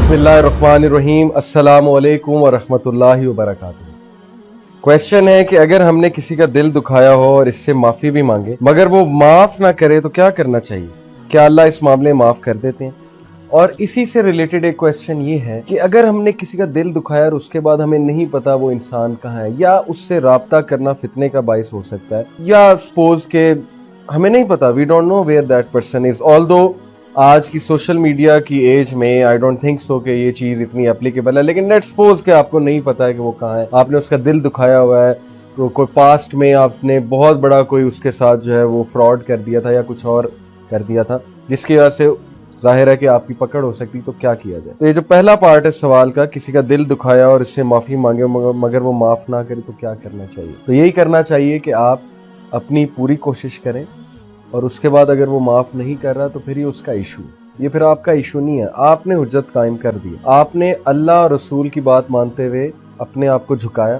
बिस्मिल्लाहिर्रहमानिर्रहीम। अस्सलामु अलैकुम वरहमतुल्लाहि वबरकातुहू। क्वेश्चन है कि अगर हमने किसी का दिल दुखाया हो और इससे माफ़ी भी मांगे मगर वो माफ़ ना करे तो क्या करना चाहिए? क्या अल्लाह इस मामले में माफ़ कर देते हैं? और इसी से रिलेटेड एक क्वेश्चन ये है कि अगर हमने किसी का दिल दुखाया और उसके बाद हमें नहीं पता वो इंसान कहाँ है, या उससे राब्ता करना फितने का बाइस हो सकता है, या सपोज के हमें नहीं पता, we don't know where that person is. Although आज की सोशल मीडिया की एज में आई डोंट थिंक सो कि ये चीज़ इतनी एप्लीकेबल है, लेकिन लेट्स सपोज कि आपको नहीं पता है कि वो कहाँ है, आपने उसका दिल दुखाया हुआ है, तो कोई पास्ट में आपने बहुत बड़ा कोई उसके साथ जो है वो फ्रॉड कर दिया था या कुछ और कर दिया था जिसकी वजह से जाहिर है कि आपकी पकड़ हो सकती, तो क्या किया जाए? तो ये जो पहला पार्ट है सवाल का, किसी का दिल दुखाया और इससे माफ़ी मांगे मगर वो माफ़ ना करे तो क्या करना चाहिए? तो यही करना चाहिए कि आप अपनी पूरी कोशिश करें और उसके बाद अगर वो माफ़ नहीं कर रहा तो फिर ये उसका इशू है, ये फिर आपका इशू नहीं है। आपने हुज्जत कायम कर दी, आपने अल्लाह और रसूल की बात मानते हुए अपने आप को झुकाया,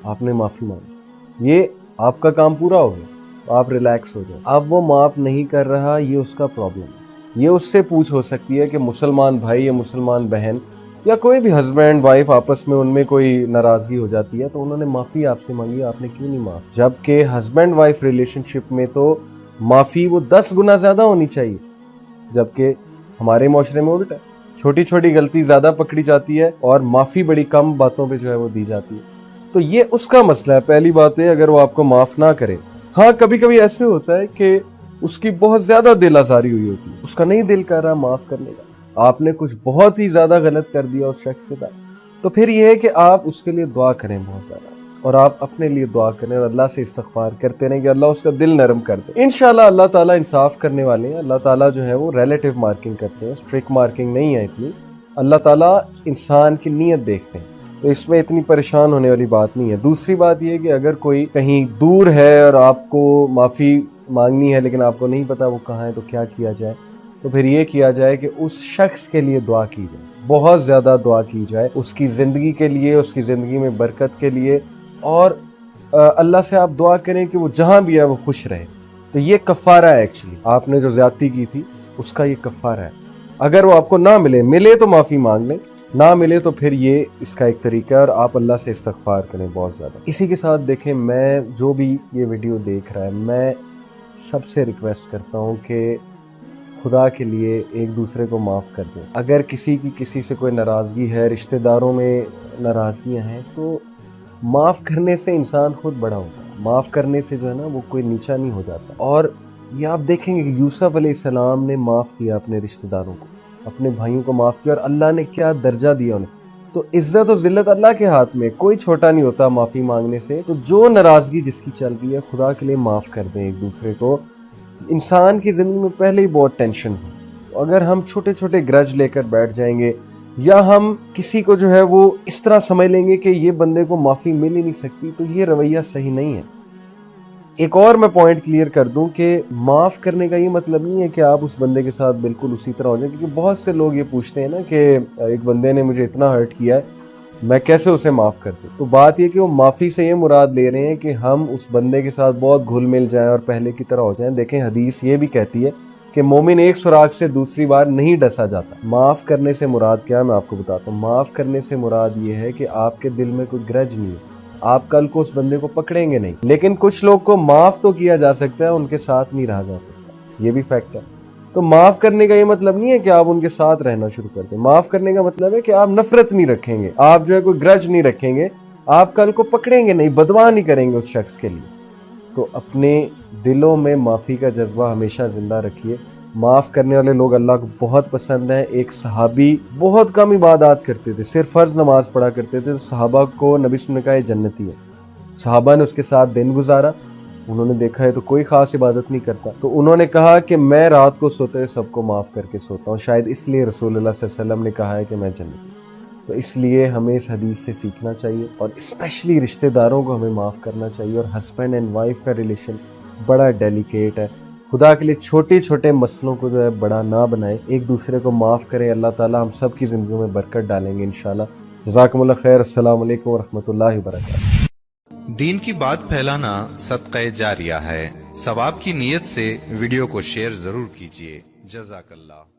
आपने माफ़ी मांगी, ये आपका काम पूरा हो गया, तो आप रिलैक्स हो जाए। अब वो माफ़ नहीं कर रहा, ये उसका प्रॉब्लम है। ये उससे पूछ हो सकती है कि मुसलमान भाई या मुसलमान बहन या कोई भी हस्बैंड वाइफ आपस में उनमें कोई नाराज़गी हो जाती है तो उन्होंने माफ़ी आपसे मांगी, आपने क्यों नहीं माफ़? जबकि हस्बैंड वाइफ रिलेशनशिप में तो माफ़ी वो 10 गुना ज़्यादा होनी चाहिए, जबकि हमारे माशरे में उल्टा है। छोटी छोटी गलती ज़्यादा पकड़ी जाती है और माफ़ी बड़ी कम बातों पे जो है वो दी जाती है। तो ये उसका मसला है। पहली बात है, अगर वो आपको माफ़ ना करे, हाँ कभी कभी ऐसे होता है कि उसकी बहुत ज़्यादा दिल आज़ारी हुई होती है, उसका नहीं दिल कर रहा माफ़ करने का, आपने कुछ बहुत ही ज़्यादा गलत कर दिया उस शख्स के साथ, तो फिर ये है कि आप उसके लिए दुआ करें बहुत ज़्यादा, और आप अपने लिए दुआ करें और अल्लाह से इस्तग़फ़ार करते रहें कि अल्लाह उसका दिल नरम कर दे। इंशाल्लाह अल्लाह ताला इंसाफ करने वाले हैं। अल्लाह ताला जो है वो रिलेटिव मार्किंग करते हैं, स्ट्रिक्ट मार्किंग नहीं है इतनी। अल्लाह ताला इंसान की नीयत देखते हैं, तो इसमें इतनी परेशान होने वाली बात नहीं है। दूसरी बात ये है कि अगर कोई कहीं दूर है और आपको माफ़ी मांगनी है लेकिन आपको नहीं पता वो कहाँ है, तो क्या किया जाए? तो फिर ये किया जाए कि उस शख्स के लिए दुआ की जाए, बहुत ज़्यादा दुआ की जाए उसकी ज़िंदगी के लिए, उसकी ज़िंदगी में बरकत के लिए, और अल्लाह से आप दुआ करें कि वो जहाँ भी है वो खुश रहे। तो ये कफ़ारा है, एक्चुअली आपने जो ज़्यादती की थी उसका ये कफ़ारा है। अगर वो आपको ना मिले तो माफ़ी मांग लें, ना मिले तो फिर ये इसका एक तरीका है, और आप अल्लाह से इस्तग़फ़ार करें बहुत ज़्यादा। इसी के साथ देखें, मैं जो भी ये वीडियो देख रहा है, मैं सबसे रिक्वेस्ट करता हूँ कि खुदा के लिए एक दूसरे को माफ़ कर दें। अगर किसी की किसी से कोई नाराज़गी है, रिश्तेदारों में नाराज़गियाँ हैं, तो माफ़ करने से इंसान खुद बड़ा होता है। माफ़ करने से जो है ना वो कोई नीचा नहीं हो जाता। और ये आप देखेंगे कि यूसुफ अलैहिस्सलाम ने माफ़ किया अपने रिश्तेदारों को, अपने भाइयों को माफ़ किया, और अल्लाह ने क्या दर्जा दिया उन्हें। तो इज़्ज़त और ज़िल्लत अल्लाह के हाथ में, कोई छोटा नहीं होता माफ़ी मांगने से। तो जो नाराज़गी जिसकी चल रही है, खुदा के लिए माफ़ कर दें एक दूसरे को। इंसान की ज़िंदगी में पहले ही बहुत टेंशन है, तो अगर हम छोटे छोटे ग्रज लेकर बैठ जाएंगे, या हम किसी को जो है वो इस तरह समझ लेंगे कि ये बंदे को माफ़ी मिल ही नहीं सकती, तो ये रवैया सही नहीं है। एक और मैं पॉइंट क्लियर कर दूं कि माफ़ करने का ये मतलब नहीं है कि आप उस बंदे के साथ बिल्कुल उसी तरह हो जाए, क्योंकि बहुत से लोग ये पूछते हैं ना कि एक बंदे ने मुझे इतना हर्ट किया है, मैं कैसे उसे माफ़ कर दूं। तो बात ये कि वो माफ़ी से ये मुराद ले रहे हैं कि हम उस बंदे के साथ बहुत घुल मिल जाएं और पहले की तरह हो जाएं। देखें, हदीस ये भी कहती है कि मोमिन एक सुराख से दूसरी बार नहीं डसा जाता। माफ़ करने से मुराद क्या है, मैं आपको बताता हूँ। माफ़ करने से मुराद ये है कि आपके दिल में कोई ग्रज नहीं है, आप कल को उस बंदे को पकड़ेंगे नहीं। लेकिन कुछ लोग को माफ़ तो किया जा सकता है, उनके साथ नहीं रहा जा सकता, ये भी फैक्ट है। तो माफ़ करने का ये मतलब नहीं है कि आप उनके साथ रहना शुरू कर दें। माफ़ करने का मतलब है कि आप नफरत नहीं रखेंगे, आप जो है कोई ग्रज नहीं रखेंगे, आप कल को पकड़ेंगे नहीं, बदवा नहीं करेंगे उस शख्स के लिए। तो अपने दिलों में माफ़ी का जज्बा हमेशा ज़िंदा रखिए। माफ़ करने वाले लोग अल्लाह को बहुत पसंद हैं। एक सहाबी बहुत कम इबादत करते थे, सिर्फ फ़र्ज़ नमाज पढ़ा करते थे, तो सहाबा को नबी ने कहा ये जन्नती है। सहाबा ने उसके साथ दिन गुजारा, उन्होंने देखा है तो कोई ख़ास इबादत नहीं करता, तो उन्होंने कहा कि मैं रात को सोते हुए सबको माफ़ करके सोता हूँ, शायद इसलिए रसूलुल्लाह सल्लल्लाहु अलैहि वसल्लम ने कहा है कि मैं जन्नती। तो इसलिए हमें इस हदीस से सीखना चाहिए, और स्पेशली रिश्तेदारों को हमें माफ़ करना चाहिए। और हस्बैंड एंड वाइफ का रिलेशन बड़ा डेलिकेट है। खुदा के लिए छोटे छोटे मसलों को जो है बड़ा ना बनाएं, एक दूसरे को माफ़ करें। अल्लाह ताला हम सब की ज़िंदगी में बरकत डालेंगे इंशाल्लाह। जज़ाकुमुल्लाह खैर। अस्सलामु अलैकुम वरहमतुल्लाहि वबरकातुहू। दीन की बात फैलाना सदक़े जारिया है। सवाब की नीयत से वीडियो को शेयर जरूर कीजिए। जज़ाकल्लाह।